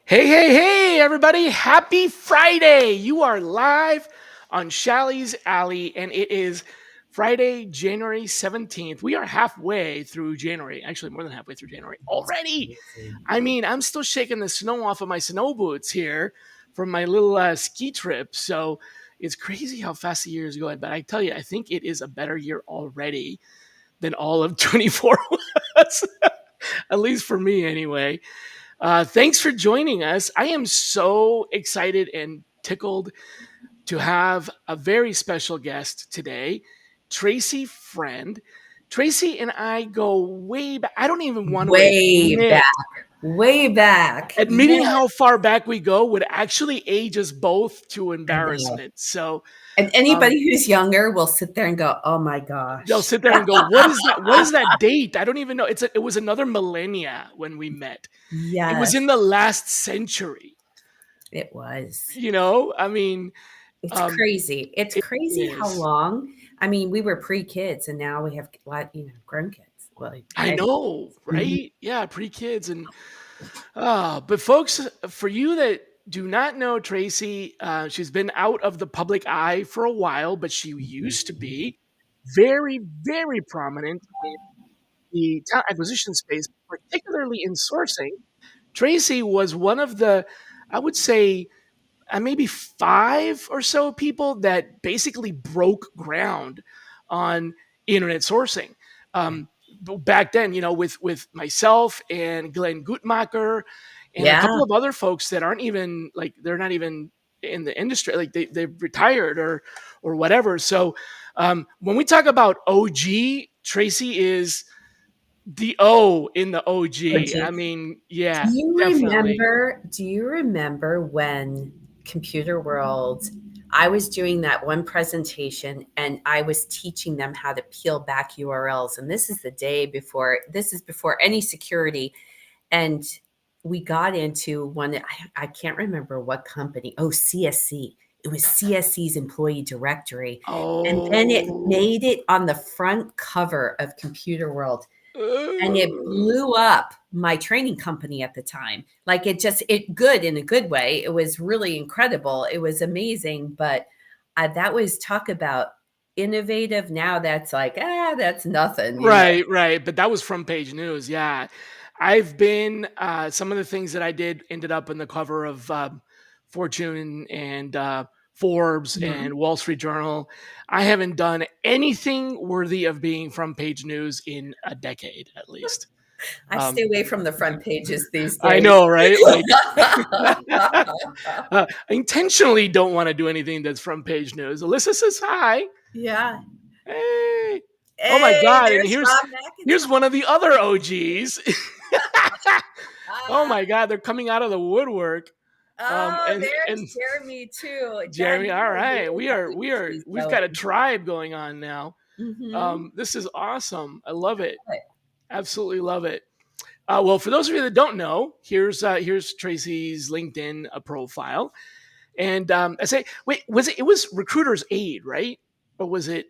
Hey, hey, hey, everybody. Happy Friday. You are live on Shally's Alley, and it is Friday, January 17th. We are halfway through January, actually, more than halfway through January That's already. crazy. I mean, I'm still shaking the snow off of my snow boots here from my little ski trip. So it's crazy how fast the year is going. But I tell you, I think it is a better year already than all of 24 was, at least for me, anyway. Thanks for joining us. I am so excited and tickled to have a very special guest today, Tracey Friend. Tracey and I go way back. I don't even want to Way back, admit. way back. Admitting Yeah, how far back we go would actually age us both to I know. embarrassment. So And um, anybody who's younger will sit there and go, "Oh my they'll gosh." sit there and go, "What is that? What is that date? I don't even know." It was another millennia when we met. It was Yes, in the last century. it was. I mean, It's um, crazy. It's it crazy how is. long. I mean, we were pre-kids, and now we have grown kids. Well, I many. know, Mhm. right? Yeah, pre-kids and but folks, for you that do not know Tracey, she's been out of the public eye for a while, but she used to be very, very prominent in the talent acquisition space, particularly in sourcing. Tracey was one of the, I would say, maybe five or so people that basically broke ground on internet sourcing. Um, Back then, with myself and Glenn Gutmacher and a Yeah, couple of other folks that aren't even like they're not even in the industry, like they've retired or whatever. So when we talk about OG, Tracey is the O in the OG. I OG. mean, Do yeah, you definitely. remember? Do you remember when Computer World? I was doing that one presentation and I was teaching them how to peel back URLs. And this is the day before, this is before any security. And we got into one, I can't remember what company. Oh, CSC. It was CSC's employee directory. And then it Oh. made it on the front cover of Computer World and it Uh, blew up my training company at the time. Like it good in a good way. It was really incredible. It was amazing, but that was talk about innovative. Now that's like, that's nothing, you know. right, right. But that was front page news. Yeah. I've been, some of the things that I did ended up in the cover of Fortune and Forbes and Mhm. Wall Street Journal. I haven't done anything worthy of being front page news in a decade at least. I stay Um, away from the front pages these I days. know, right? Like, I intentionally don't want to do anything that's front page news. Alyssa says hi. Yeah. Hey. Oh my Hey, god, and there's here's Rob here's one McIntyre. of the other OGs. Oh Ah, my god, they're coming out of the woodwork. oh, there's And Jeremy too. Dad, Jeremy, you all know right. really how the industry's We've got a going. tribe going on now. Mhm. This is awesome. I love it. Absolutely love it. Well, for those of you that don't know, here's Tracy's LinkedIn profile. And I say, wait, it was Recruiter's Aid, right? Or was it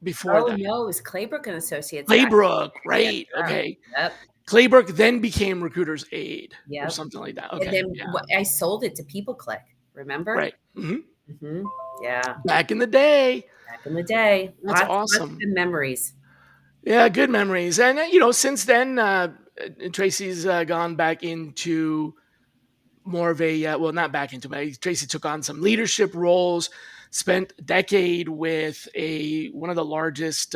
before Oh, that? no, it was Claybrook and Associates back. Claybrook, Yes, right? sir. Okay. Yep, Claybrook then became Recruiter's Aid or yep. something like that. And Okay. then Yeah. I sold it to PeopleClick, remember? Right. Hmm. Mhm. Yeah, Back in the day. back in the day. That's Lots of awesome. good memories. Yeah, good memories. And since then, Tracy's gone back into more of a well, not back into, but Tracy took on some leadership roles. Spent a decade with a one of the largest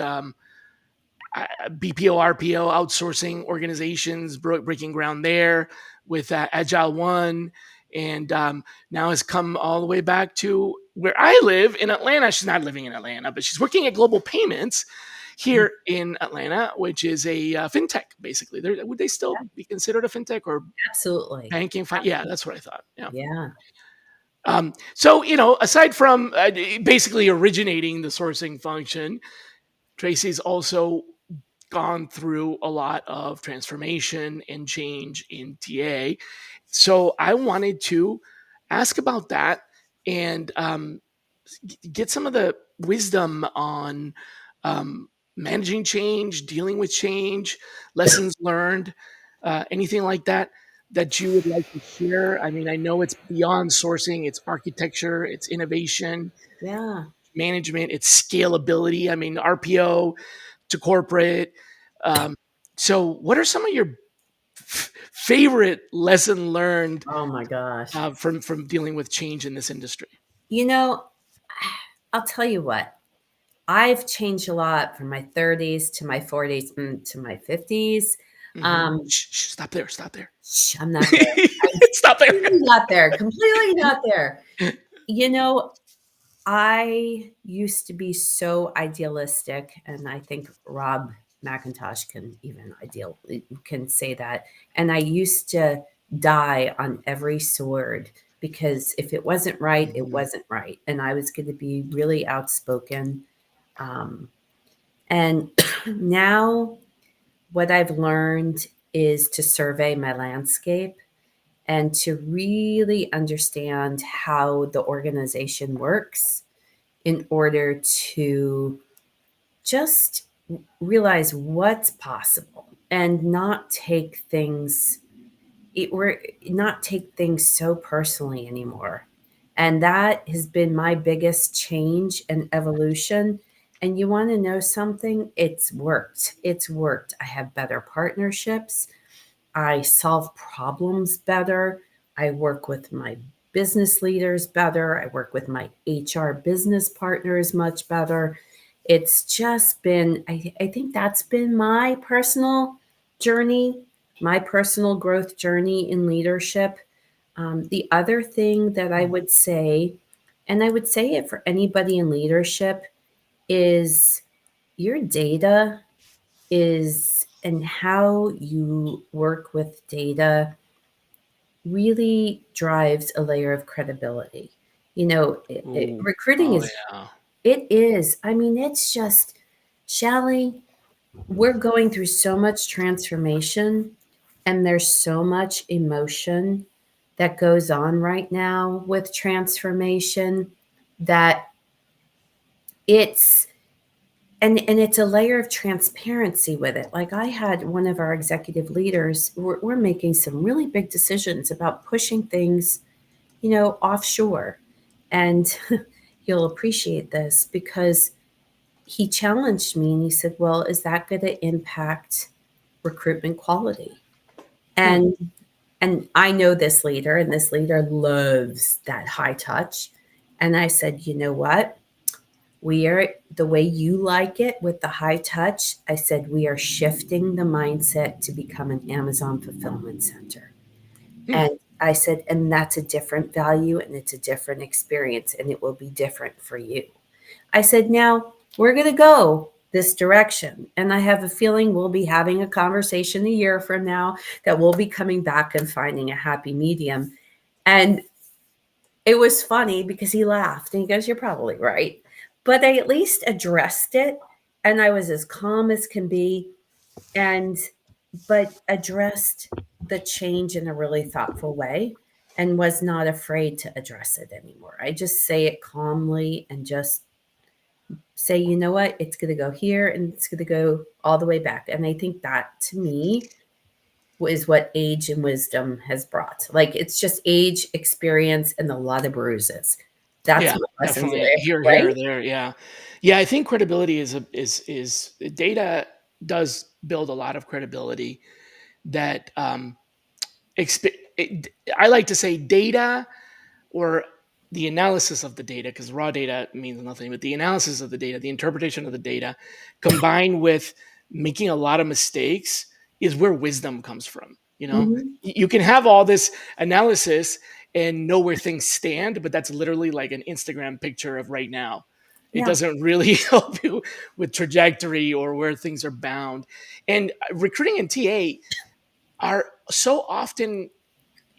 BPO RPO outsourcing organizations, breaking ground there with Agile One, and now has come all the way back to where I live in Atlanta. She's not living in Atlanta, but she's working at Global Payments Mm, here in Atlanta, which is a fintech. Basically, would they still yeah, be considered a fintech or absolutely. banking? Yeah, Absolutely. that's what I thought. Yeah. Yeah. So aside from basically originating the sourcing function, Tracy's also gone through a lot of transformation and change in TA. So I wanted to ask about that and get some of the wisdom on um, managing change, dealing with change, lessons learned, anything like that. that you would like to share? I mean, I know it's beyond sourcing, it's architecture, it's innovation, Yeah. management, it's scalability. I mean, RPO to corporate. Um, so, what are some of your favorite lesson learned Oh my gosh. from dealing with change in this industry? You know, I'll tell you what. I've changed a lot from my 30s to my 40s to my 50s. Um, Shh, shh, stop there. Stop there. I'm not there. I'm Stop there. completely not there. Completely not there. You know, I used to be so idealistic, and I think Rob McIntosh can even ideal can say that. And I used to die on every sword because if it wasn't right, it Mhm. wasn't right, and I was going to be really outspoken. Um, and now, what I've learned is to survey my landscape and to really understand how the organization works in order to just realize what's possible and not take things so personally anymore. And that has been my biggest change and evolution. And you want to know something? It's worked. It's worked. I have better partnerships. I solve problems better. I work with my business leaders better. I work with my HR business partners much better. It's just been, I think that's been my personal journey, my personal growth journey in leadership. The other thing that I would say, and I would say it for anybody in leadership, is your data is and how you work with data really drives a layer of credibility. You know, Ooh. recruiting Oh is, yeah. it is. I mean, it's just, Shally, we're going through so much transformation and there's so much emotion that goes on right now with transformation that it's and it's a layer of transparency with it. Like I had one of our executive leaders, we're making some really big decisions about pushing things, offshore. And you'll appreciate this because he challenged me and he said, well, is that going to impact recruitment quality? Hmm. And I know this leader, and this leader loves that high touch. And I said, you know what? We are the way you like it with the high touch. I said, we are shifting the mindset to become an Amazon fulfillment center. Hmm. And I said, and that's a different value and it's a different experience and it will be different for you. I said, now we're going to go this direction. And I have a feeling we'll be having a conversation a year from now that we'll be coming back and finding a happy medium. And it was funny because he laughed and he goes, you're probably right. But I at least addressed it and I was as calm as can be and but addressed the change in a really thoughtful way and was not afraid to address it anymore. I just say it calmly and just say, you know what, it's going to go here and it's going to go all the way back. And I think that to me is what age and wisdom has brought. Like it's just age, experience, and a lot of bruises. That's Yeah, my lessons definitely. learned, Here, right? here, there. Yeah, yeah. I think credibility is data does build a lot of credibility. That I like to say data or the analysis of the data, because raw data means nothing, but the analysis of the data, the interpretation of the data, combined with making a lot of mistakes, is where wisdom comes from. Hmm. You can have all this analysis and know where things stand, but that's literally like an Instagram picture of right now. It Yeah. doesn't really help you with trajectory or where things are bound. And recruiting and TA are so often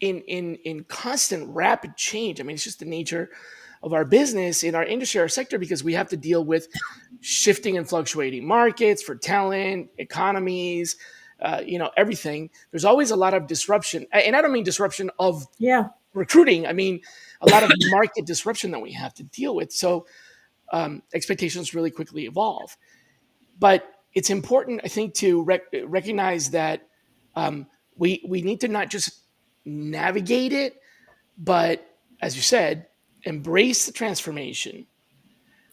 in constant rapid change. I mean, it's just the nature of our business in our industry, our sector, because we have to deal with shifting and fluctuating markets for talent, economies, everything. There's always a lot of disruption, and I don't mean disruption of Yeah. recruiting. I mean a lot of market disruption that we have to deal with. So expectations really quickly evolve. But it's important, I think, to recognize that we need to not just navigate it, but as you said, embrace the transformation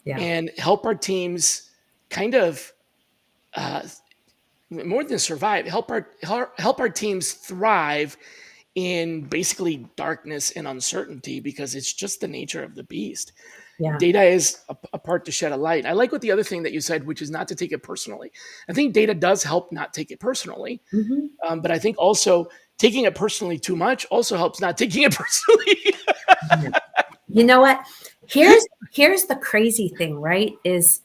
Yeah. and help our teams kind of uh, more than survive, help our teams thrive in basically darkness and uncertainty because it's just the nature of the beast. Yeah. Data is a part to shed a light. I like what the other thing that you said, which is not to take it personally. I think data does help not take it personally, Hmm. but I think also taking it personally too much also helps not taking it personally. Yeah. You know what? Here's the crazy thing, right? Is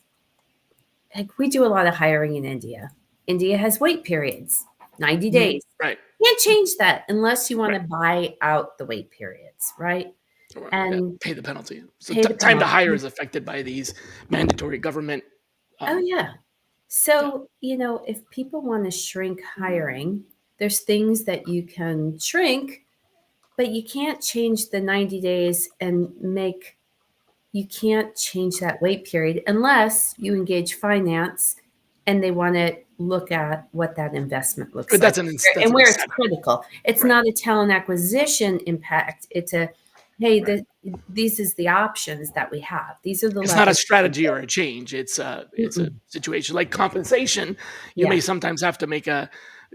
like we do a lot of hiring in India. India has wait periods, 90 Mhm. days. Right, Can't change that unless you want right. to buy out the wait periods, right? Or, yeah, And pay the penalty. So pay the time to hire penalty. is affected by these mandatory government. Oh, Um, yeah. yeah, So, if people want to shrink hiring, there's things that you can shrink, but you can't change the 90 days you can't change that wait period unless you engage finance and they want to look at what that investment looks but like that's and an where it's incentive, critical. It's right? not a talent acquisition impact. It's a, hey, Right. these is the options that we have. These are the It's not a levers we can strategy or pull. a change. It's a Mm-mm. situation like compensation. You Yeah, may sometimes have to make a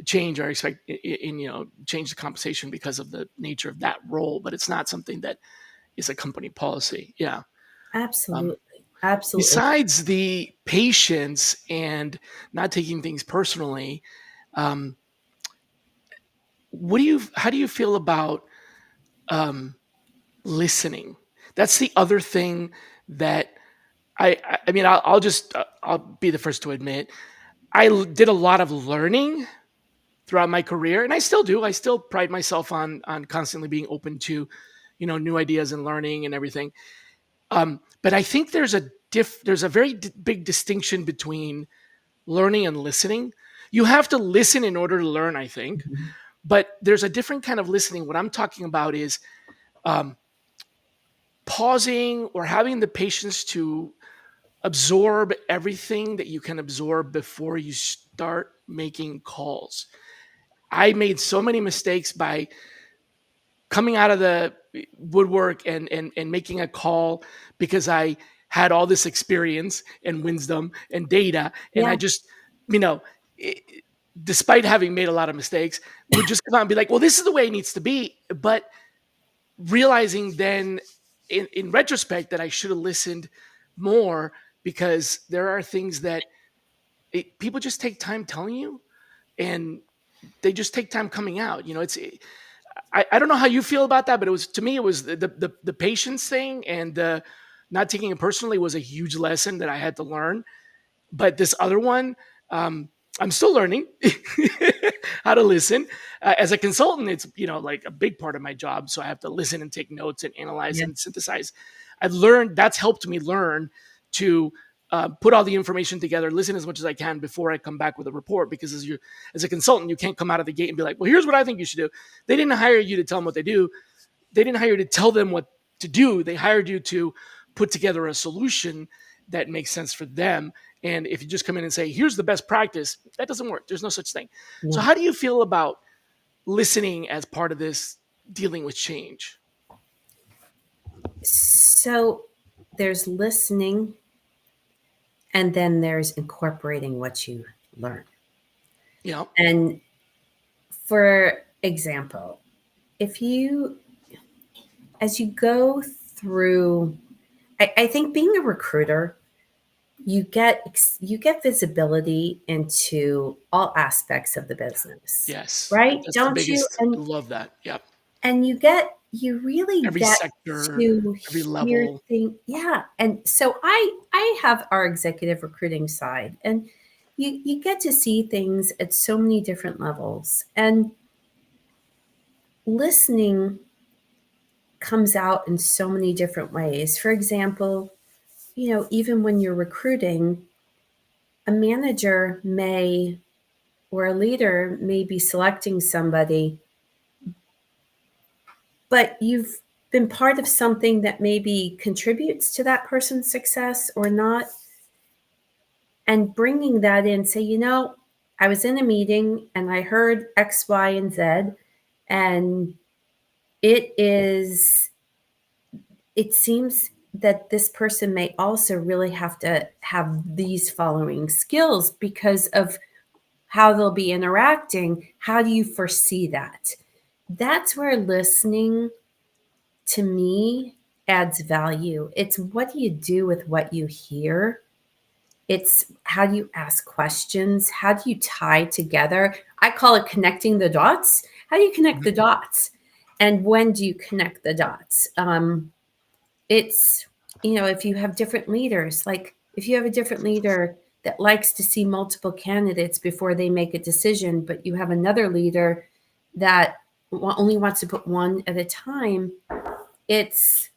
change or expect in change the compensation because of the nature of that role, but it's not something that is a company policy. Yeah. Um, absolutely. Absolutely. besides the patience and not taking things personally, um, how do you feel about um, listening? That's the other thing that I mean, I'll be the first to admit did a lot of learning throughout my career, and I still do. I still pride myself on constantly being open to, new ideas and learning and everything. But I think there's a very big distinction between learning and listening. You have to listen in order to learn, I think, Mhm. but there's a different kind of listening. What I'm talking about is um, pausing or having the patience to absorb everything that you can absorb before you start making calls. I made so many mistakes by coming out of the woodwork and making a call because I had all this experience and wisdom and data, and Yeah, I just, you know, i- despite having made a lot of mistakes, would just come out and be like, "Well, this is the way it needs to be." But realizing then, in retrospect, that I should have listened more because there are things that people just take time telling you, and they just take time coming out. I don't know how you feel about that, but it was to me it was the patience thing and the not taking it personally was a huge lesson that I had to learn. But this other one, I'm still learning how to listen. As a consultant, it's like a big part of my job, so I have to listen and take notes and analyze yeah, and synthesize. I've learned that's helped me learn to put all the information together, listen as much as I can before I come back with a report. Because as a consultant, you can't come out of the gate and be like, "Well, here's what I think you should do." They didn't hire you to tell them what they do. They didn't hire you to tell them what to do. They hired you to put together a solution that makes sense for them. And if you just come in and say, "Here's the best practice," that doesn't work. There's no such thing. So, no. how do you feel about listening as part of this dealing with change? So there's listening, and then there's incorporating what you learn. You know, And for example, if you, as you go through, I think being a recruiter, you get visibility into all aspects of the business, yes, right? that's the Don't you? biggest. I love that. Yep. And you really Every get sector, to every hear level. things. Yeah. And so I have our executive recruiting side, and you get to see things at so many different levels. And listening comes out in so many different ways. For example, even when you're recruiting, a manager may or a leader may be selecting somebody, but you've been part of something that maybe contributes to that person's success or not. And bringing that in, say, I was in a meeting and I heard X, Y, and Z, and It is, it seems that this person may also really have to have these following skills because of how they'll be interacting. How do you foresee that? That's where listening to me adds value. It's what do you do with what you hear? It's how do you ask questions? How do you tie together? I call it connecting the dots. How do you connect the Mhm. dots? And when do you connect the dots? It's, if you have different leaders, like if you have a different leader that likes to see multiple candidates before they make a decision, but you have another leader that only wants to put one at a time, it's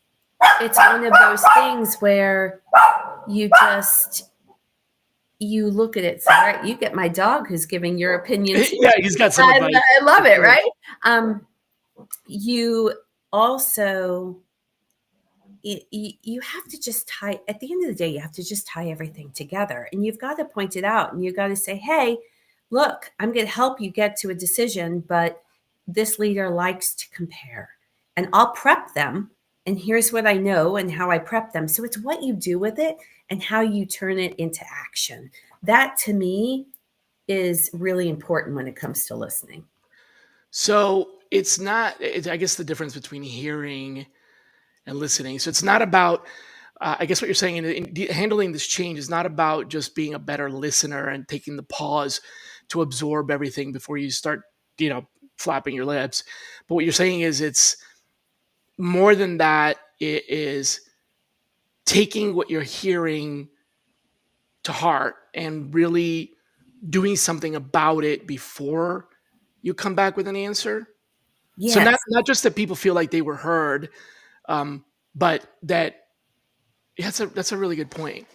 it's one of those things where you just you look at it. Sorry, you get my dog who's giving your opinion too. Yeah, he's got some I, advice I for love it, sure. right? You also you have to just tie, at the end of the day, you have to just tie everything together, and you've got to point it out, and you've got to say, hey, look, I'm going to help you get to a decision, but this leader likes to compare, and I'll prep them, and here's what I know and how I prep them. So it's what you do with it and how you turn it into action. That to me is really important when it comes to listening. So it's not. I guess the difference between hearing and listening. So it's not about. I guess what you're saying in handling this change is not about just being a better listener and taking the pause to absorb everything before you start, you know, flapping your lips. But what you're saying is it's more than that. It is taking what you're hearing to heart and really doing something about it before you come back with an answer. So Yes. not just that people feel like they were heard, um, but that that's a really good point.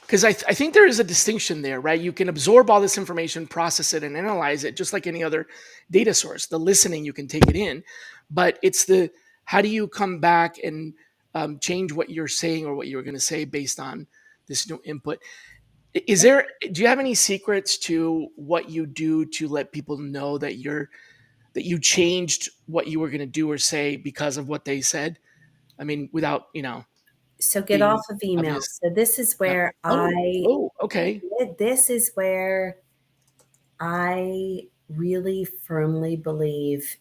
Because I think there is a distinction there, right? You can absorb all this information, process it, and analyze it just like any other data source. The listening, you can take it in, but it's the how do you come back and change what you're saying or what you were going to say based on this new input. Is there? Do you have any secrets to what you do to let people know that you changed what you were going to do or say because of what they said? I mean, without So get off being of email. obvious. So this is Yeah. where Okay. this is where I really firmly believe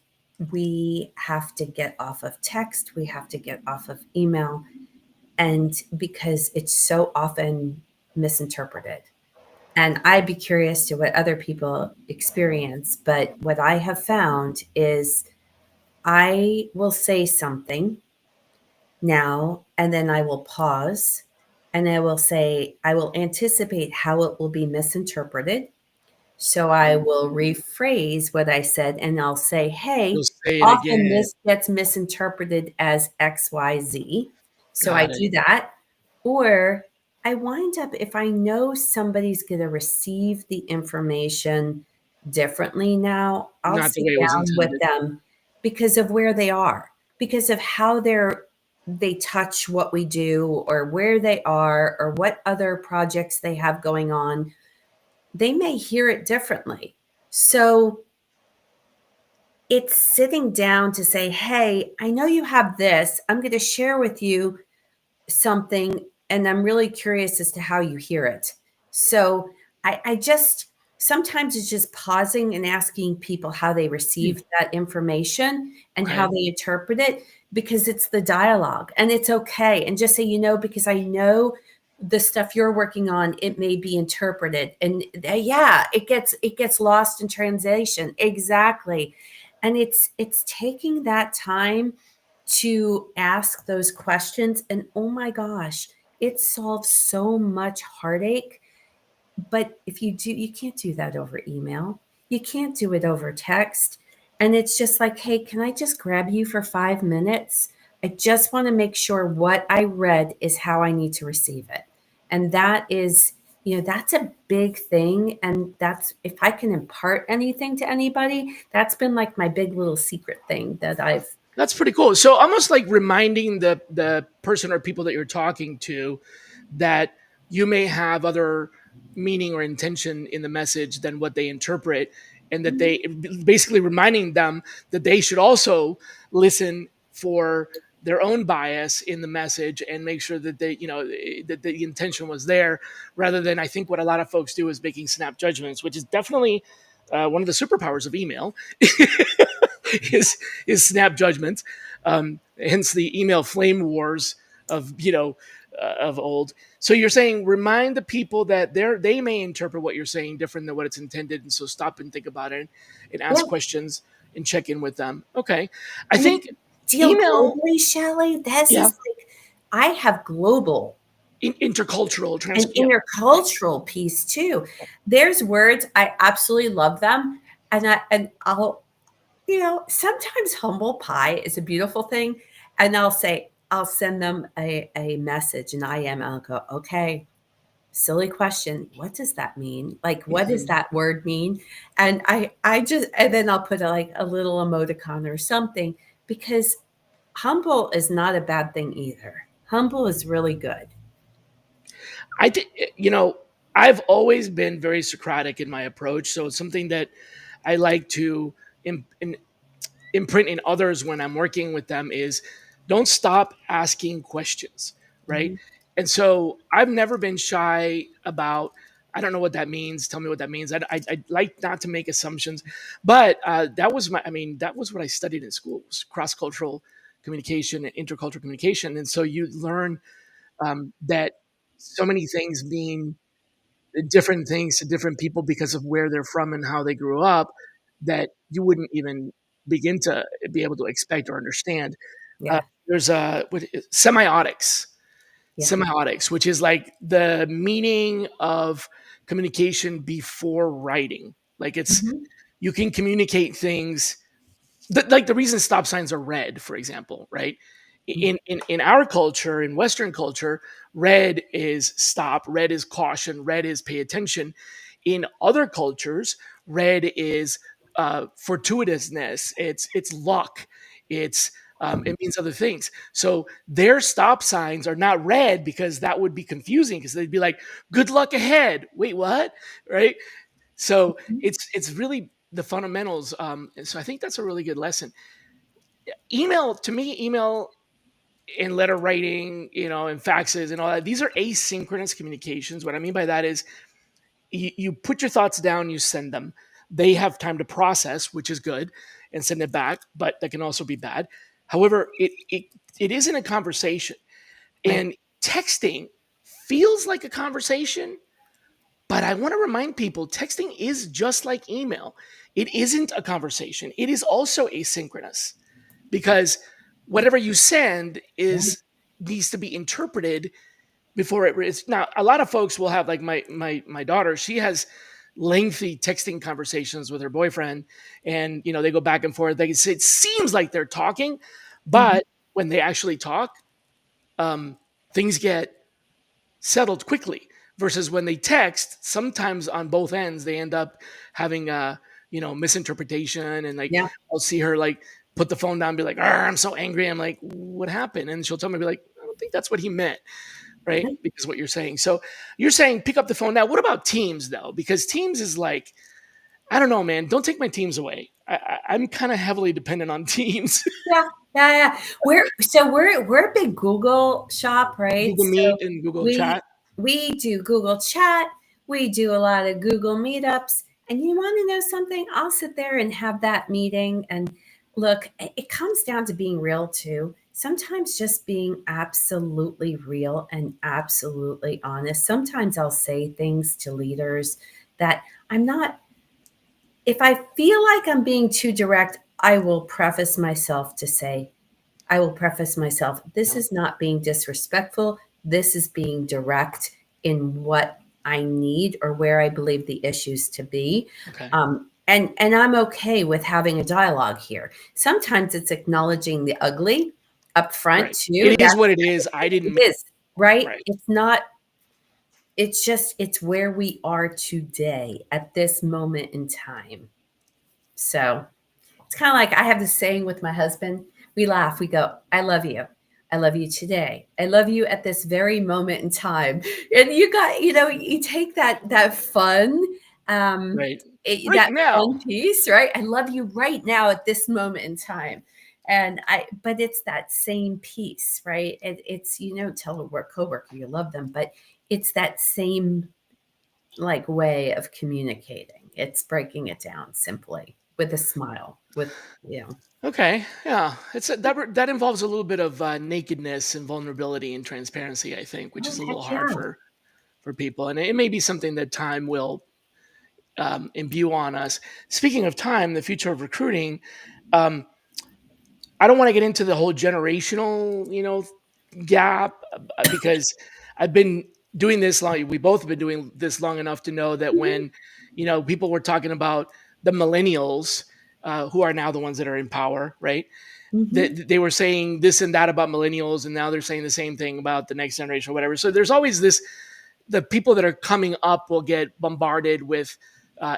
we have to get off of text, we have to get off of email, and because it's so often misinterpreted. And I'd be curious to what other people experience, but what I have found is I will say something now, and then I will pause, and I will say, I will anticipate how it will be misinterpreted. So I will rephrase what I said, and I'll say, You'll hey, say it often again. this gets misinterpreted as XYZ. So I Got it. do that. Or I wind up, if I know somebody's going to receive the information differently now, I'll Not the sit way it was down with intended. them because of where they are, because of how they touch what we do, or where they are, or what other projects they have going on. They may hear it differently. So it's sitting down to say, hey, I know you have this. I'm going to share with you something, and I'm really curious as to how you hear it. So I just sometimes it's just pausing and asking people how they Hmm. receive that information and how Okay. they interpret it, because it's the dialogue and it's okay. And just say, because I know the stuff you're working on, it may be interpreted, and yeah, it gets lost in translation. Exactly. And it's taking that time to ask those questions. And oh my gosh, it solves so much heartache. But if you do, you can't do that over email. You can't do it over text. And it's just like, hey, can I just grab you for 5 minutes? I just want to make sure what I read is how I need to receive it. And that is, that's a big thing. And that's, if I can impart anything to anybody, that's been like my big little secret thing that I've. That's pretty cool. So almost like reminding the person or people that you're talking to that you may have other meaning or intention in the message than what they interpret. and that they basically reminding them that they should also listen for their own bias in the message and make sure that they, that the intention was there, rather than, I think what a lot of folks do is making snap judgments, which is definitely one of the superpowers of email is snap judgments. Hence the email flame wars of of old. So you're saying remind the people that they may interpret what you're saying different than what it's intended, and so stop and think about it and Yeah. ask questions and check in with them. Okay, I And if think you deal email, globally, Shally, this yeah, is like I have global intercultural and yeah, intercultural piece too. There's words I absolutely love them, and I'll sometimes humble pie is a beautiful thing, and I'll send them a message, and I'll go, okay, silly question. What does that mean? Like, what does mhm. that word mean? And I just, and then I'll put like a little emoticon or something because humble is not a bad thing either. Humble is really good. I did, I've always been very Socratic in my approach, so it's something that I like to imprint in others when I'm working with them is don't stop asking questions, right? Mhm. And so I've never been shy about, I don't know what that means. Tell me what that means. I like not to make assumptions, but that was what I studied in school, was cross-cultural communication and intercultural communication. And so you learn that so many things mean different things to different people because of where they're from and how they grew up that you wouldn't even begin to be able to expect or understand. Uh, Yeah. there's semiotics, Yeah. which is like the meaning of communication before writing. Like it's Mhm. you can communicate things like the reason stop signs are red, for example, right? Mhm. In our culture, in Western culture, red is stop, red is caution, red is pay attention. In other cultures, red is fortuitousness. It's luck. It means other things. So their stop signs are not red because that would be confusing because they'd be like, "Good luck ahead." Wait, what? Right? So it's really the fundamentals. And so I think that's a really good lesson. Email to me, email and letter writing, and faxes and all that. These are asynchronous communications. What I mean by that is you put your thoughts down, you send them. They have time to process, which is good, and send it back, but that can also be bad. However, it isn't a conversation, Right. and texting feels like a conversation. But I want to remind people texting is just like email. It isn't a conversation. It is also asynchronous because whatever you send Yeah. is needs to be interpreted before it is. Now, a lot of folks will have like my daughter, she has lengthy texting conversations with her boyfriend and they go back and forth. It seems like they're talking, Mhm. but when they actually talk, things get settled quickly versus when they text sometimes on both ends they end up having misinterpretation and like Yeah. I'll see her like put the phone down and be like, I'm so angry. I'm like, what happened? And she'll tell me, be like, I don't think that's what he meant, right? Because what you're saying. So you're saying pick up the phone now. What about Teams though? Because Teams is like, I don't know, man, don't take my Teams away. I'm kind of heavily dependent on Teams. Yeah, yeah, yeah. We're a big Google shop, right? Google So Meet and Google we Chat. we do Google Chat, we do a lot of Google Meetups, and you want to know something? I'll sit there and have that meeting. And look, it comes down to being real too. Sometimes just being absolutely real and absolutely honest. Sometimes I'll say things to leaders that I'm not if I feel like I'm being too direct, I will preface myself, this No. is not being disrespectful. This is being direct in what I need or where I believe the issues to be. Okay. And I'm okay with having a dialogue here. Sometimes it's acknowledging the ugly up front Right. too. It is what it is. I It didn't. is, right? Right. It's not, it's just, it's where we are today at this moment in time. So it's kind of like I have this saying with my husband. We laugh. We go, I love you. I love you today. I love you at this very moment in time. And you take that fun Right. Right That now. one piece, right? I love you right now at this moment in time. But it's that same piece, right? It's, tell a coworker you love them, but it's that same like way of communicating. It's breaking it down simply with a smile, Okay. Yeah. That involves a little bit of nakedness and vulnerability and transparency, I think, which oh, is a heck little hard yeah. for people, and it may be something that time will imbue on us. Speaking of time, the future of recruiting. Um, I don't want to get into the whole generational, gap because I've been doing this long. We both have been doing this long enough to know that Mhm, when, people were talking about the millennials, who are now the ones that are in power, right? mhm. That they were saying this and that about millennials, and now they're saying the same thing about the next generation or whatever. So there's always this: the people that are coming up will get bombarded with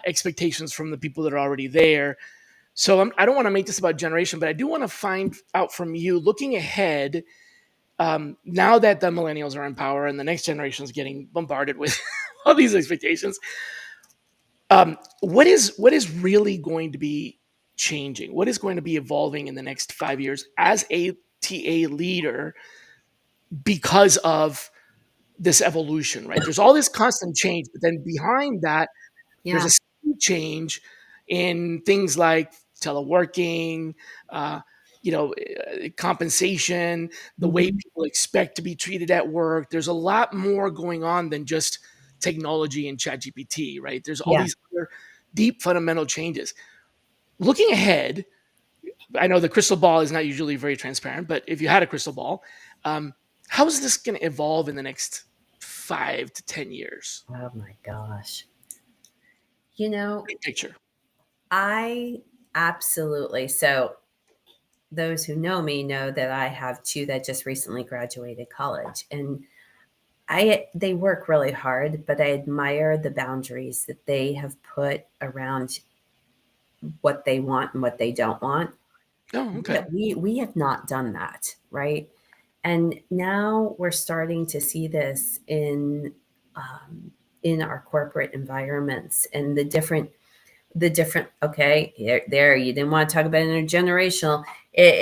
expectations from the people that are already there. So I don't want to make this about generation, but I do want to find out from you, looking ahead, now that the millennials are in power and the next generation is getting bombarded with all these expectations. What is really going to be changing? What is going to be evolving in the next 5 years as a TA leader because of this evolution? Right? There's all this constant change, but then behind that, there's a Yeah. sea change in things like teleworking, uh, compensation, the way Mhm. people expect to be treated at work. There's a lot more going on than just technology and ChatGPT, right? There's all Yeah. these other deep fundamental changes. Looking ahead, I know the crystal ball is not usually very transparent, but if you had a crystal ball, um, how is this going to evolve in the next 5 to 10 years? Oh my gosh. You know, Big picture. I absolutely. So those who know me know that I have two that just recently graduated college, and they work really hard, but I admire the boundaries that they have put around what they want and what they don't want. Oh, okay. We have not done that, right? And now we're starting to see this um, in our corporate environments and the different. Okay, there you didn't want to talk about intergenerational.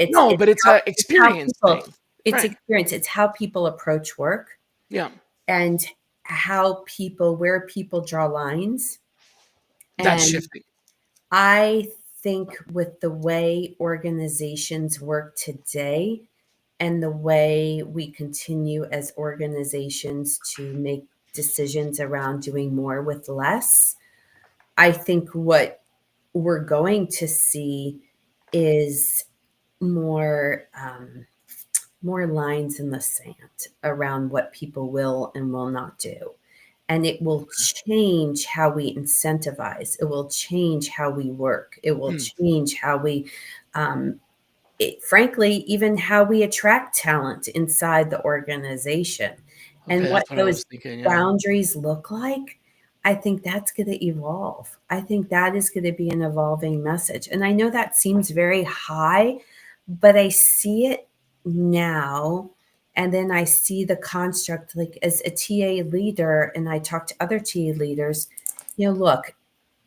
No, but it's a It's how experience people, thing. it's Right. experience. It's how people approach work Yeah. and where people draw lines. That's And shifting. I think with the way organizations work today and the way we continue as organizations to make decisions around doing more with less, I think what we're going to see is more more lines in the sand around what people will and will not do. And it will change how we incentivize. It will change how we work. It will Hmm. change how we, um, frankly, even how we attract talent inside the organization. And Okay, what that's what I those was thinking. Yeah. boundaries look like, I think that's going to evolve. I think that is going to be an evolving message. And I know that seems very high, but I see it now. And then I see the construct like as a TA leader, and I talk to other TA leaders. Look,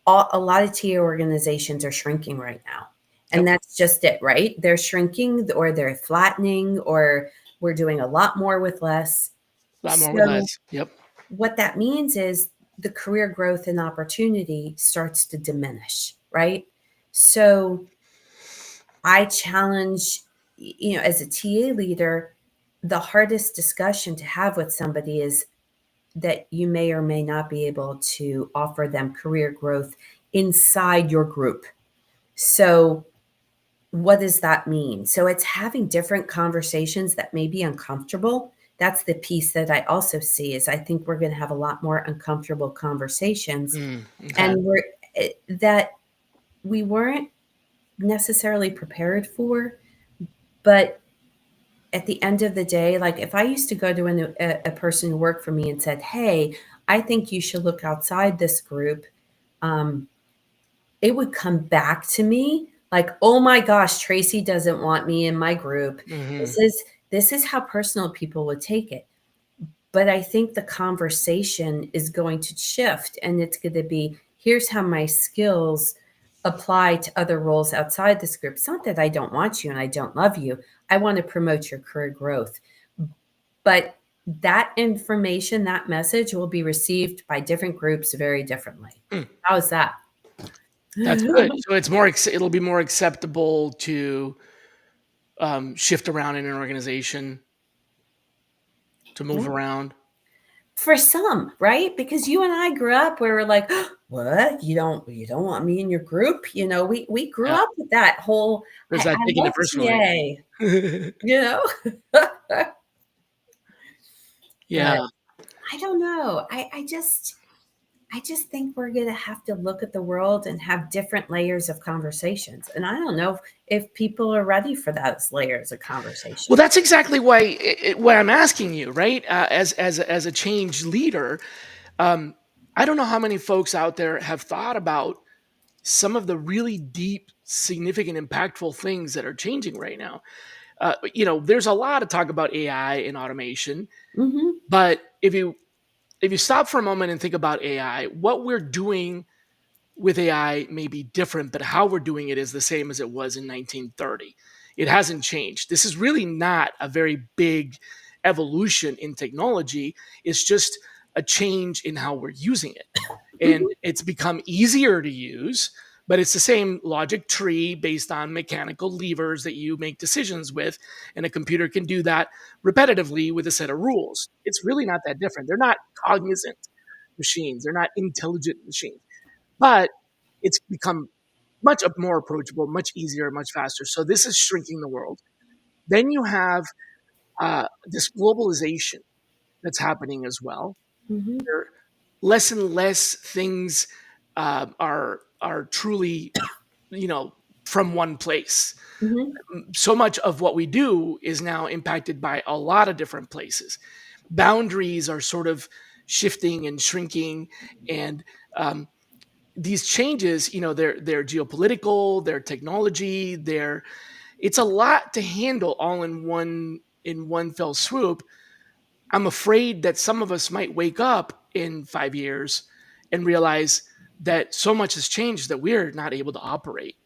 a lot of TA organizations are shrinking right now. And Yep. that's just it, right? They're shrinking or they're flattening, or we're doing a lot more with less. A lot more with So, less. Yep. what that means is the career growth and opportunity starts to diminish, right? So, I challenge, as a TA leader, the hardest discussion to have with somebody is that you may or may not be able to offer them career growth inside your group. So, what does that mean? So, it's having different conversations that may be uncomfortable. That's the piece that I also see is I think we're going to have a lot more uncomfortable conversations, Mm, okay. and that we weren't necessarily prepared for. But at the end of the day, like if I used to go to a person who worked for me and said, "Hey, I think you should look outside this group," um, it would come back to me like, "Oh my gosh, Tracy doesn't want me in my group." Hmm. This is how personal people would take it. But I think the conversation is going to shift, and it's going to be, here's how my skills apply to other roles outside this group. It's not that I don't want you and I don't love you. I want to promote your career growth. But that information, that message will be received by different groups very differently. Mm, How is that? that's good. So it's more. It'll be more acceptable to shift around in an organization, to move Yeah. around. For some, right? Because you and I grew up where we're like, what? You don't want me in your group? We grew Yeah, up with that whole there's I that taking love it personally. TA, you know? But Yeah. I don't know. I just think we're going to have to look at the world and have different layers of conversations. And I don't know if people are ready for those layers of Well, conversation. that's exactly why I'm asking you, right? As a change leader, um, I don't know how many folks out there have thought about some of the really deep, significant, impactful things that are changing right now. There's a lot of talk about AI and automation, Hmm. but if you stop for a moment and think about AI, what we're doing with AI may be different, but how we're doing it is the same as it was in 1930. It hasn't changed. This is really not a very big evolution in technology. It's just a change in how we're using it. And Hmm. it's become easier to use, but it's the same logic tree based on mechanical levers that you make decisions with. And a computer can do that repetitively with a set of rules. It's really not that different. They're not cognizant machines, they're not intelligent machines, but it's become much more approachable, much easier, much faster. So this is shrinking the world. Then you have this globalization that's happening as well. Hmm. Where less and less things are truly, from one place. Hmm. So much of what we do is now impacted by a lot of different places. Boundaries are sort of shifting and shrinking, and these changes, they're geopolitical, they're technology, it's a lot to handle all in one fell swoop. I'm afraid that some of us might wake up in 5 years and realize that so much has changed that we're not able to operate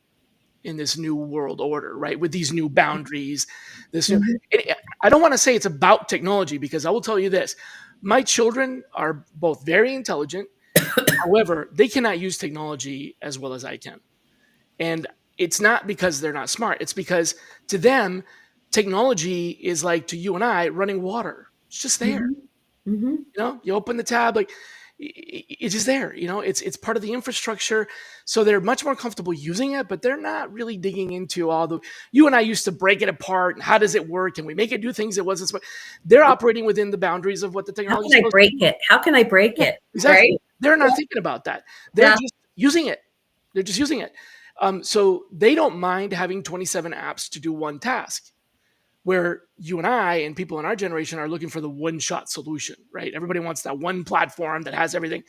in this new world order, right? With these new boundaries, this new. Hmm. I don't want to say it's about technology, because I will tell you this: my children are both very intelligent. However, they cannot use technology as well as I can. And it's not because they're not smart. It's because to them, technology is like to you and I running water. It's just there. Hmm. Hmm. You open the tab, like it's just there. It's part of the infrastructure. So they're much more comfortable using it, but they're not really digging into all the. You and I used to break it apart. And how does it work? Can we make it do things it wasn't supposed? They're operating within the boundaries of what the How technology is can I supposed to break do. it? How can I break Yeah, it? exactly. Right? They're not thinking about that. They're Yeah. just using it. They're just using it. So they don't mind having 27 apps to do one task. Where you and I and people in our generation are looking for the one shot solution, right? Everybody wants that one platform that has everything.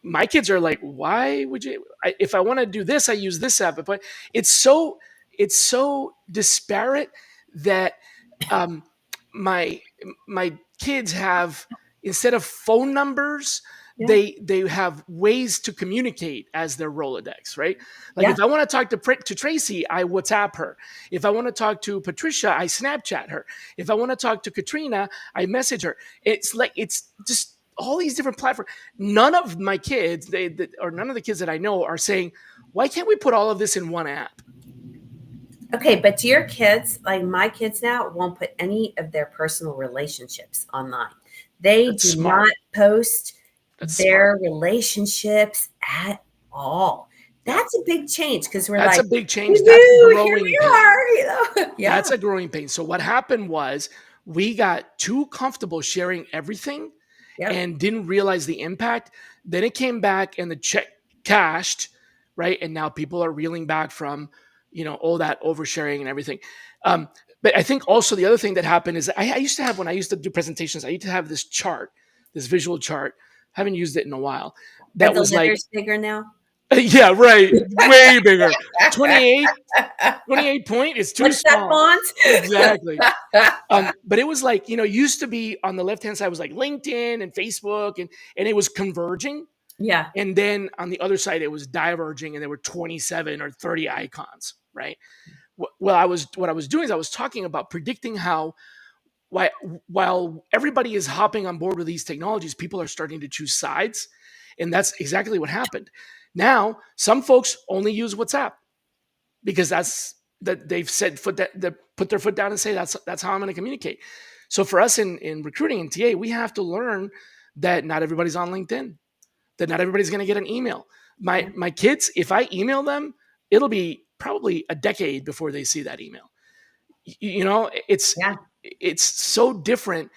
My kids are like, why would you? If I want to do this, I use this app. But it's so disparate that um, my my kids have, instead of phone numbers, Yeah. they have ways to communicate as their Rolodex, right? Like Yeah. if I want to talk to Tracy, I WhatsApp her. If I want to talk to Patricia, I Snapchat her. If I want to talk to Katrina, I message her. It's just all these different platforms. None of my kids, or none of the kids that I know, are saying, why can't we put all of this in one app? Okay, but do your kids, like my kids now, won't put any of their personal relationships online. They That's do smart. not post That's smart. their relationships at all. Yeah. That's a big change because we're That's like, a big change. That's a woo, here growing we pain. are, Yeah. That's a growing pain. So what happened was we got too comfortable sharing everything Yep. and didn't realize the impact. Then it came back and the check cashed, right? And now people are reeling back from, all that oversharing and everything. Um, but I think also the other thing that happened is I used to have, when I used to do presentations, I used to have this chart, this visual chart. Haven't used it in a while. Are That the was like, letters bigger now? yeah, right, way bigger. 28, 28 point is too What's that small. font? Exactly. But it was like, used to be on the left hand side was like LinkedIn and Facebook, and it was converging. Yeah. And then on the other side, it was diverging, and there were 27 or 30 icons, right? Well, what I was doing is I was talking about predicting how why, while everybody is hopping on board with these technologies, people are starting to choose sides, and that's exactly what happened. Now, some folks only use WhatsApp because that they've said that put their foot down and say that's how I'm going to communicate. So for us in recruiting and TA, we have to learn that not everybody's on LinkedIn, that not everybody's going to get an email. Yeah. My kids, if I email them, it'll be probably a decade before they see that email. You know, Yeah. it's so different,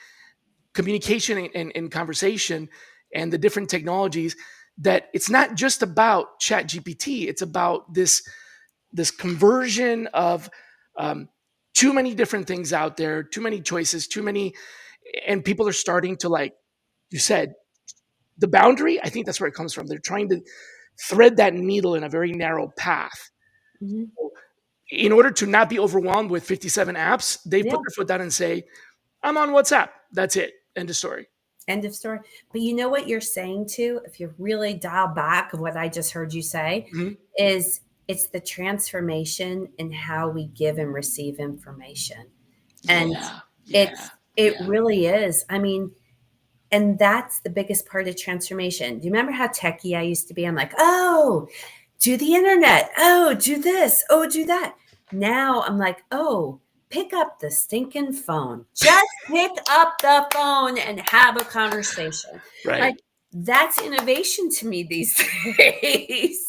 communication and conversation and the different technologies, that it's not just about chat GPT. It's about this conversion of um, too many different things out there, too many choices, too many, and people are starting to, like you said, the boundary. I think that's where it comes from. They're trying to thread that needle in a very narrow path. Mhm. In order to not be overwhelmed with 57 apps, they put Yeah. their foot down and say, I'm on WhatsApp. That's it. End of story. End of story. But you know what you're saying too, if you really dial back of what I just heard you say, Mhm. is it's the transformation in how we give and receive information. And Yeah. Yeah. it Yeah. really is. I mean, and that's the biggest part of transformation. Do you remember how techie I used to be? I'm like, oh, do the internet. Oh, do this. Oh, do that. Now I'm like, oh, pick up the stinking phone. Just pick up the phone and have a conversation. Right. Like, that's innovation to me these days.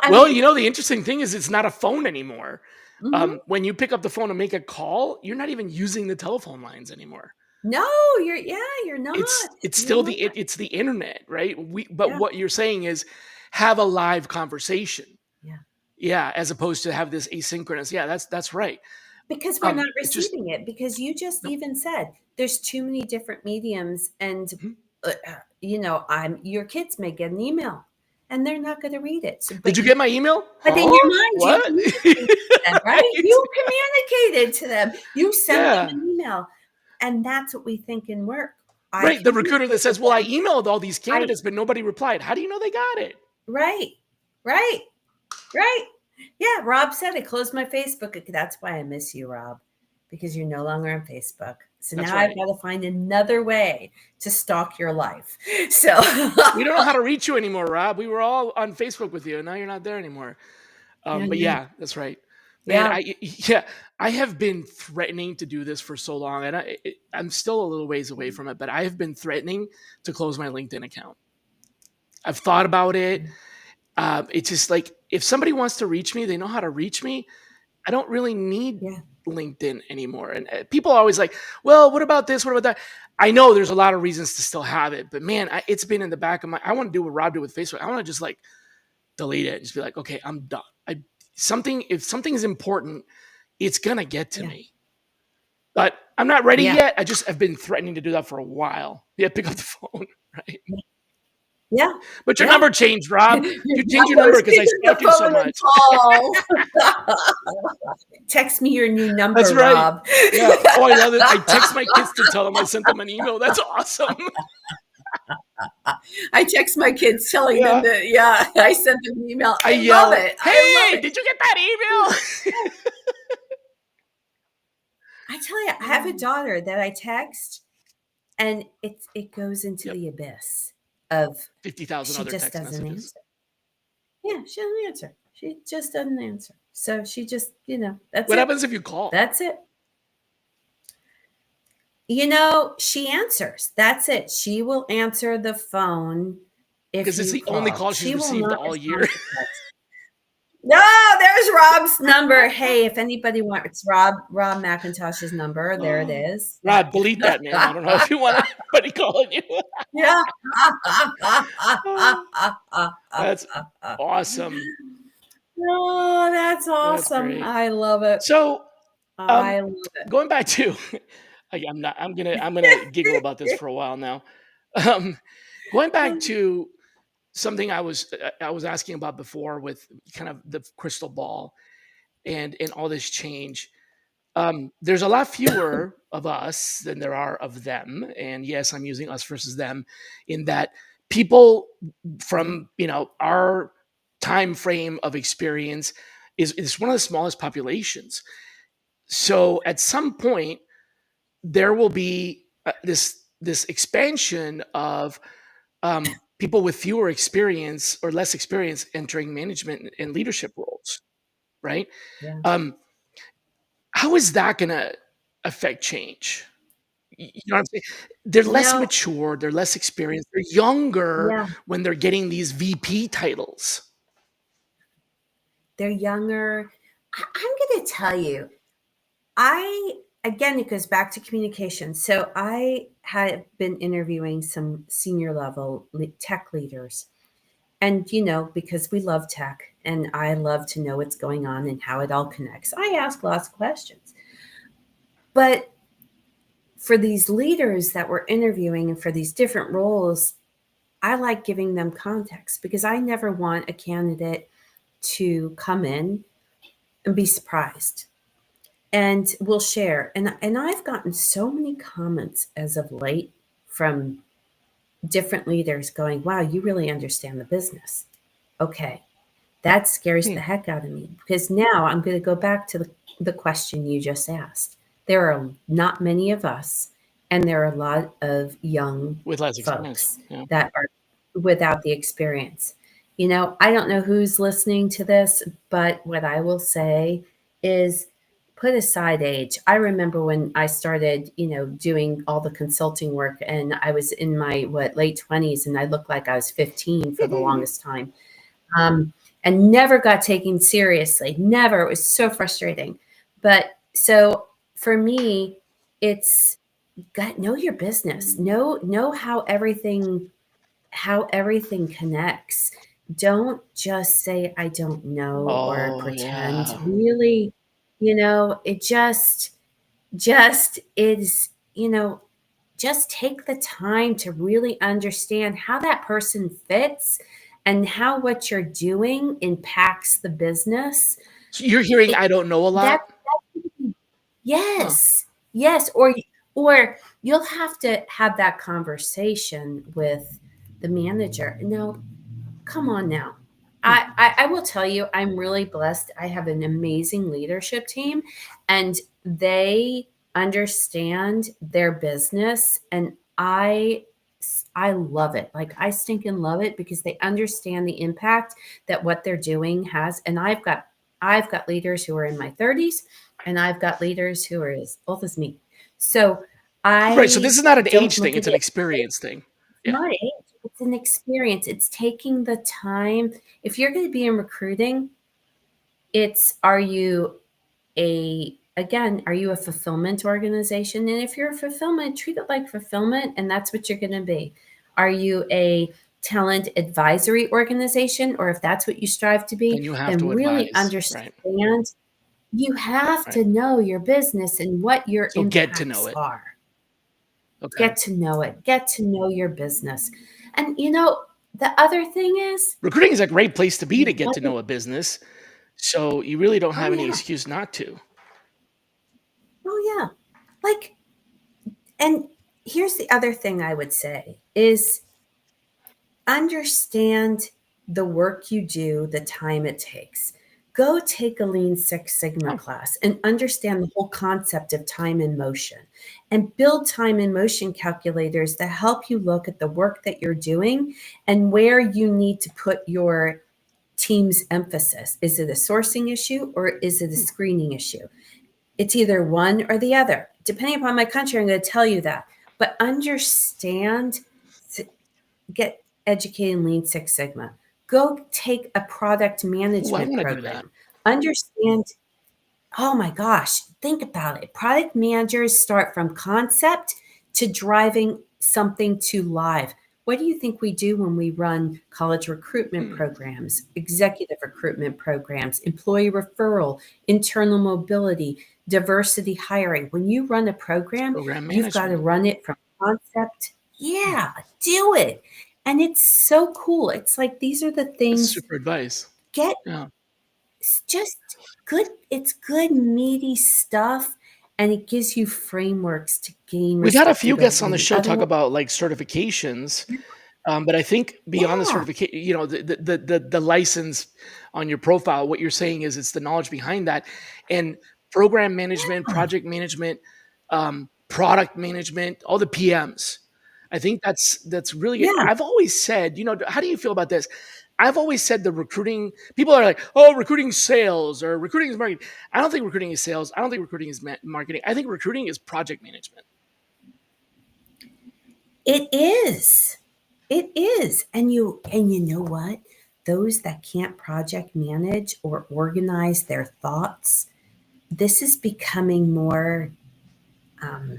I Well, mean, you know, the interesting thing is it's not a phone anymore. mhm. When you pick up the phone and make a call, you're not even using the telephone lines anymore. No, you're not. It's You're still not. it's the internet, right? But Yeah, what you're saying is have a live conversation. yeah. Yeah, as opposed to have this asynchronous. Yeah, that's right. Because we're not It just receiving it, because you just no. even said there's too many different mediums, and Mhm. I'm your kids may get an email and they're not going to read it. So, Did you get my email? but in Huh? your mind, you What? communicated to them, right? Right? You communicated to them. You sent them Yeah. an email, and that's what we think in work. I Right. The recruiter that communicate with says, "Well, I them. emailed all these I candidates, but nobody replied." How do you know they got it? right, right, right. Yeah, Rob said I closed my Facebook. That's why I miss you, Rob, because you're no longer on Facebook. So That's now I've right. got to find another way to stalk your life. So We don't know how to reach you anymore, Rob. We were all on Facebook with you, and now you're not there anymore. yeah, But yeah, yeah, that's right, man. yeah, Yeah, I have been threatening to do this for so long, and I'm still a little ways away from it. But I have been threatening to close my LinkedIn account. I've thought about it. It's just like if somebody wants to reach me, they know how to reach me. I don't really need yeah, LinkedIn anymore. And people are always like, well, what about this? What about that? I know there's a lot of reasons to still have it, but man, it's been in the back of my, I want to do what Rob did with Facebook. I want to just like delete it and just be like, okay, I'm done. If something is important, it's going to get to yeah, me, but I'm not ready yeah. yet. I've been threatening to do that for a while. Yeah. Pick up the phone. Right. Yeah, But your yeah. number changed, Rob. You're You not changed your going number to because pick I up stalk the you so phone and much. call. Text me your new That's number, right. Rob. Yeah. Oh, I love it. I text my kids to tell them I sent them an email. That's awesome. I text my kids telling them Yeah. that, yeah, I sent them an email. I I love yell, it. I love "Hey, it. did you get that email?" I tell you, I have a daughter that I text, and it goes into Yep. the abyss of 50,000 she other just text doesn't messages. answer. Yeah, she doesn't answer. She just doesn't answer. So she just, that's What it. happens if you call? That's it. She answers. That's it. She will answer the phone if Because it's you the only call. call she's She will received not all respond year. to text. No, there's Rob's number. Hey, if anybody wants, it's Rob McIntosh's number. There it Oh, is. Rob, delete that, man. I don't know if you want anybody calling you. Yeah. Oh, that's awesome. Oh, that's That's awesome. great. I love it. So, um, I love going back to, I'm gonna giggle about this it. for a while now. Um, going back to something I was asking about before with kind of the crystal ball and all this change. There's a lot fewer of us than there are of them, and yes, I'm using us versus them in that people from our time frame of experience is one of the smallest populations. So at some point, there will be this expansion of people with fewer experience or less experience entering management and leadership roles, right? Yeah. Um, how is that going to affect change? You know what I'm saying? They're You less know, mature, they're less experienced, they're younger yeah, when they're getting these VP titles. they're younger. I'm going to tell you, I again, it goes back to communication. So I had been interviewing some senior level tech leaders. And, because we love tech and I love to know what's going on and how it all connects, I ask lots of questions. But for these leaders that we're interviewing and for these different roles, I like giving them context because I never want a candidate to come in and be surprised. And we'll share. And I've gotten so many comments as of late from different leaders going, wow, you really understand the business. Okay. That scares Hmm. the heck out of me because now I'm going to go back to the question you just asked. There are not many of us, and there are a lot of young With less experience. folks Yeah. that are without the experience. I don't know who's listening to this, but what I will say is put aside age. I remember when I started, doing all the consulting work and I was in my late 20s and I looked like I was 15 for the longest time. And never got taken seriously. Never. It was so frustrating. But so for me, it's got know your business. Know how everything connects. Don't just say I don't know or Oh pretend. yeah. Really, it just is, just take the time to really understand how that person fits and how what you're doing impacts the business. So you're hearing It I don't know a that lot? Huh. Yes. Yes, or you'll have to have that conversation with the manager. No, come on now. Hmm. I will tell you, I'm really blessed. I have an amazing leadership team, and they understand their business, and I love it. Like I stinking love it because they understand the impact that what they're doing has. And I've got leaders who are in my 30s, and I've got leaders who are as old as me. So Right. So this I is not an don't age thing, look it's at an it. experience thing. Yeah. Not age. It's an experience. It's taking the time. If you're going to be in recruiting, are you are you a fulfillment organization? And if you're a fulfillment, treat it like fulfillment, and that's what you're going to be. Are you a talent advisory organization? Or if that's what you strive to Then be, you have then to really advise. Right. understand you have Right. to know your business and what your So get to know impacts it. are. Okay. Get to know it, get to know your business. And the other thing is, Recruiting is a great place to be to get what to the, know a business. So you really don't oh have any yeah, excuse not to. oh yeah. Like, and here's the other thing I would say is understand the work you do, the time it takes. Go take a Lean Six Sigma Oh, class and understand the whole concept of time and motion and build time and motion calculators that help you look at the work that you're doing and where you need to put your team's emphasis. Is it a sourcing issue or is it a screening issue? It's either one or the other. Depending upon my country, I'm going to tell you that. But understand, get educated in Lean Six Sigma. Go take a product ooh, I management want to do that. program. Understand, oh my gosh, think about it. Product managers start from concept to driving something to live. What do you think we do when we run college recruitment Hmm. programs, executive recruitment programs, employee referral, internal mobility, diversity hiring? When you run a It's program, program you've got to management. run it from concept. Hmm. Yeah, do it. And it's so cool. It's like these are the That's things. super advice. Get Yeah. It's just good. It's good, meaty stuff, and it gives you frameworks to gain We've had a few guests on the respectability. show talk Otherwise, about like certifications. But I think beyond the Yeah. certification, the license on your profile, what you're saying is it's the knowledge behind that, and program management, Yeah. project management, product management, all the PMs. I think that's really good. Yeah. I've always said, how do you feel about this? I've always said the recruiting people are like, oh, recruiting sales or recruiting is marketing. I don't think recruiting is sales. I don't think recruiting is marketing. I think recruiting is project management. It is. It is. And you know what? Those that can't project manage or organize their thoughts, this is becoming more, um,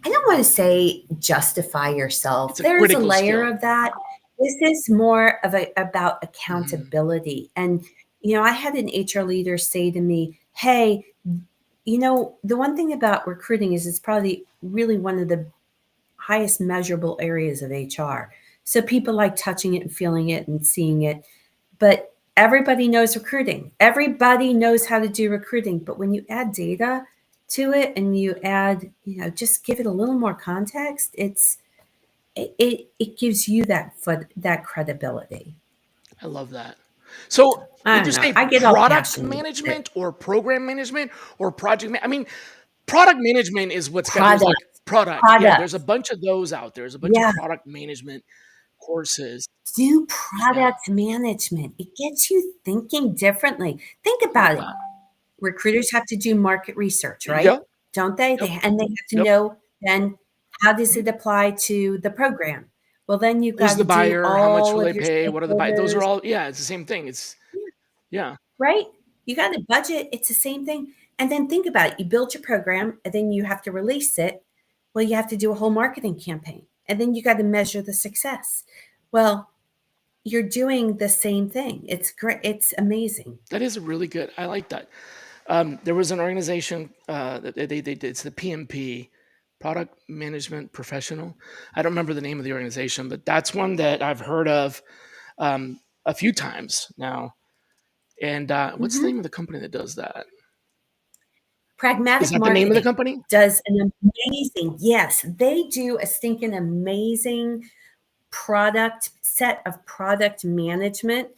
I don't want to say justify yourself. It's a There's a critical layer skill. of that. This is more of about Mhm. accountability. And I had an HR leader say to me, "Hey, the one thing about recruiting is it's probably really one of the highest measurable areas of HR. So people like touching it and feeling it and seeing it. But everybody knows recruiting. Everybody knows how to do recruiting. But when you add data to it and you add, just give it a little more context, it gives you that credibility." I love that. So, I would don't you know. say I get all product passionate about it. management or program management or project I mean, product management is what's got there's Product, like product. Yeah, product. there's a bunch of those out there. There's a bunch of Yeah. product management courses. Do Yeah, product management. It gets you thinking differently. Think I love about it. that. Recruiters have to do market research, right? Yep, Don't they? yep, And they have to yep. know then how does it apply to the program? Well, then you've Who's got the to do buyer? How much all will of they your pay? What are the buy those are stakeholders. all yeah, it's the same thing. It's Yeah, yeah. right? You got to budget. It's the same thing. And then think about it. You build your program and then you have to release it. Well, you have to do a whole marketing campaign and then you got to measure the success. Well, you're doing the same thing. It's great. It's amazing. That is really good. I like that. There was an organization that they did. It's the PMP, Product Management Professional. I don't remember the name of the organization, but that's one that I've heard of a few times now. And what's the name Mhm. of the company that does that? Is Pragmatic that the name of the marketing company? does an amazing, yes, they do a stinking amazing set of product management.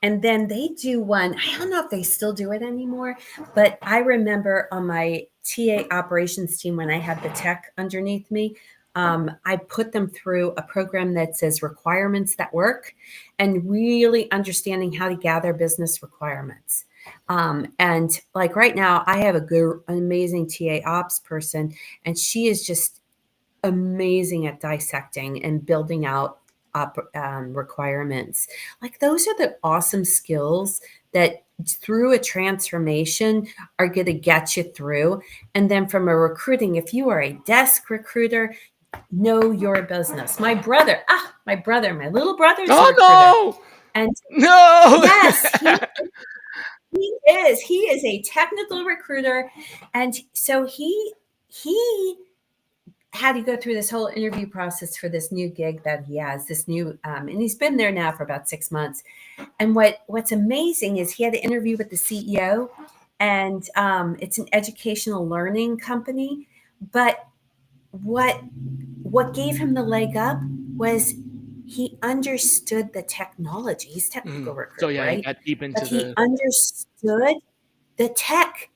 And then they do one, I don't know if they still do it anymore, but I remember on my TA operations team when I had the tech underneath me, I put them through a program that says requirements that work and really understanding how to gather business requirements. And like right now, I have an amazing TA ops person, and she is just amazing at dissecting and building out requirements. Like those are the awesome skills that through a transformation are going to get you through. And then from a recruiting, if you are a desk recruiter, know your business. My little brother's a recruiter. Oh And no, yes, no! he is. He is a technical recruiter. And so he had to go through this whole interview process for this new gig that he has, this new, and he's been there now for about 6 months. And what's amazing is he had an interview with the CEO, and it's an educational learning company. But what what gave him the leg up was he understood the technology. He's a technical So recruiter, yeah, he right? got deep But into he the understood the tech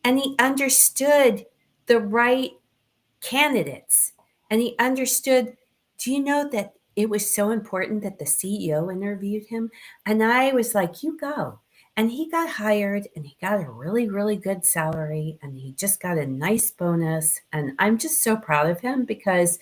and he understood the right candidates. And he understood, do you know that it was so important that the CEO interviewed him? And I was like, you go. And he got hired and he got a really, really good salary and he just got a nice bonus. And I'm just so proud of him because,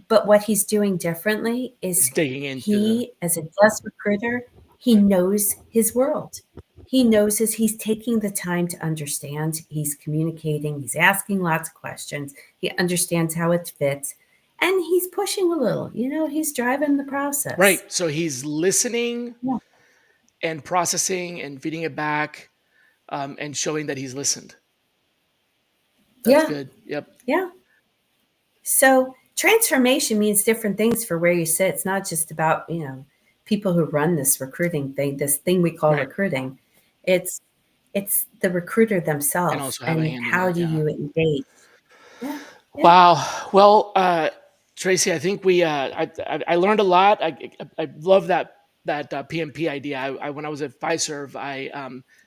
but what he's doing differently is is digging into the he, as a desk recruiter, he knows his world. He knows as he's taking the time to understand, he's communicating, he's asking lots of questions, he understands how it fits, and he's pushing a little, he's driving the process. right. So he's listening Yeah. and processing and feeding it back and showing that he's listened. That's Yeah. good. Yep. Yeah. So transformation means different things for where you sit. It's not just about, people who run this recruiting thing, this thing we call Right. recruiting. It's it's the recruiter And themselves also have a and hand in how it. do Yeah. you engage? Yeah. Yeah. Wow. Well, Tracey, I think I learned a lot. I love that PMP idea. When I was at Fiserv, I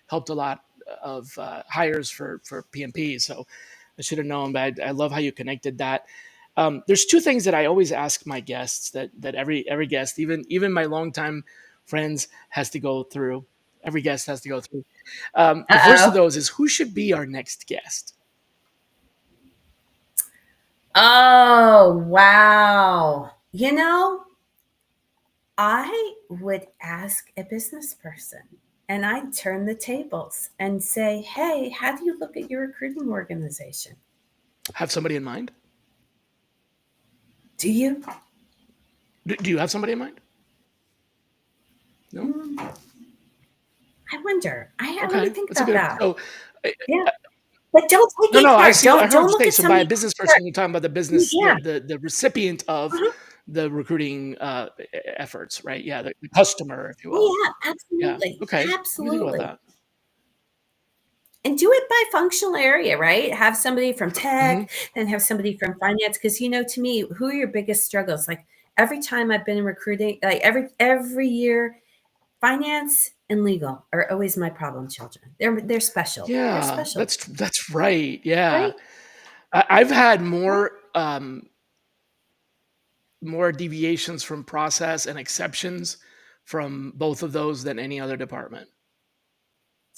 helped a lot of hires for PMP. So I should have known, but I love how you connected that. There's two things that I always ask my guests that every guest, even my longtime friends, has to go through. Every guest has to go through. The first of Uh-oh. those is who should be our next guest. Oh, wow. I would ask a business person and I'd turn the tables and say, hey, how do you look at your recruiting organization? Have somebody in mind? Do you? Do you have somebody in mind? No. Hmm, I wonder. Let me Okay, think that's a about good. that. So, Yeah. But don't no, take no, I HR. see. I heard what Don't you're look saying. at So, by a somebody business for person, you're talking about the business, yeah. the recipient of Uh-huh. the recruiting efforts, right? Yeah, the customer, if you will. Oh yeah, Yeah. absolutely. Okay. Let me think about Absolutely. that. And do it by functional area, right? Have somebody from Hmm. tech, then have somebody from finance. Because to me, who are your biggest struggles? Like every time I've been in recruiting, like every year, finance and legal are always my problem children. They're special. They're Yeah, special, that's right. Yeah, right? I've had Right? more deviations from process and exceptions from both of those than any other department.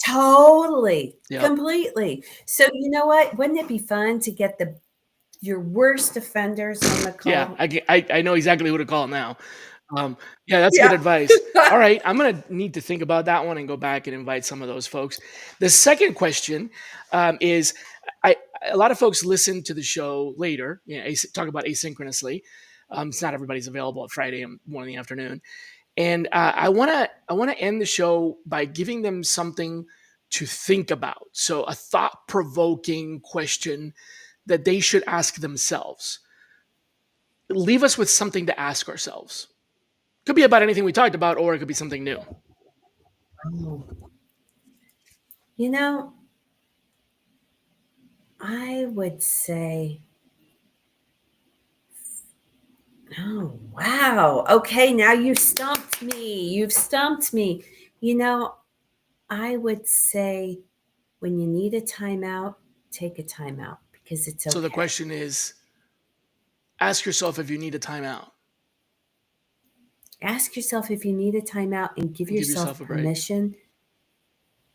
Totally, Yep. completely. So you know what? Wouldn't it be fun to get the your worst offenders on the Yeah, call? I know exactly who to call now. Um, yeah, that's good Yeah. advice. All right, I'm gonna need to think about that one and go back and invite some of those folks. The second question is, I a lot of folks listen to the show later. Talk about asynchronously. It's not everybody's available at Friday and 1 in the afternoon, and I wanna end the show by giving them something to think about. So a thought provoking question that they should ask themselves. Leave us with something to ask ourselves. Could be about anything we talked about, or it could be something new. Oh, you know, I would say, oh, wow. Okay, now you stumped me. You've stumped me. You know, I would say when you need a timeout, take a timeout because it's So the okay. question is, ask yourself if you need a timeout Ask yourself if you need a timeout and give and give yourself yourself a break. permission,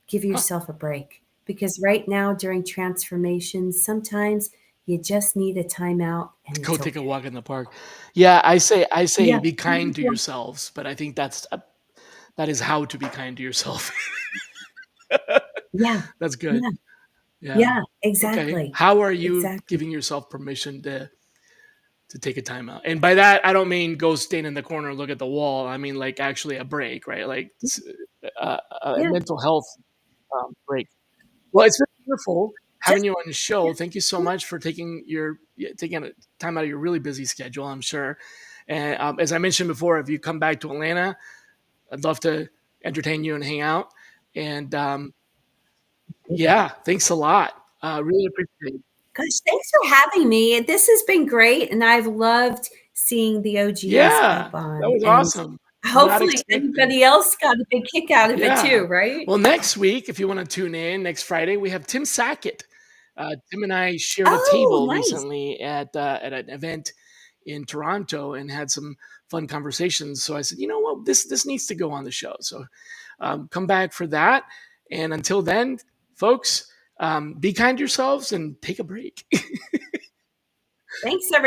give Huh. yourself a break. Because right now, during transformation, sometimes you just need a timeout and Go it's take a okay. walk in the park. Yeah, I say Yeah. be kind to yourselves, but I think that is how to be kind to yourself. Yeah. That's good. Yeah. Yeah. Yeah. Okay. Exactly. How are you Exactly. giving yourself permission to take a timeout? And by that, I don't mean go stand in the corner and look at the wall. I mean like actually a break, right? Like a Yeah. mental health break. Well, it's been wonderful having Just you on the show. yeah. Thank you so Yeah. much for taking a time out of your really busy schedule. I'm sure. And as I mentioned before, if you come back to Atlanta, I'd love to entertain you and hang out. And Do that. yeah, thanks a lot. Really appreciate it. Gosh, thanks for having me. This has been great, and I've loved seeing the OGs Yeah, pop that on, was and awesome. Not hopefully expecting. anybody else got a big kick out of it Yeah. too, right? Well, next week, if you want to tune in, next Friday, we have Tim Sackett. Tim and I shared a Oh, table nice. recently at an event in Toronto and had some fun conversations. So I said, you know what, this needs to go on the show. So come back for that. And until then, folks, be kind to yourselves and take a break. Thanks, everybody.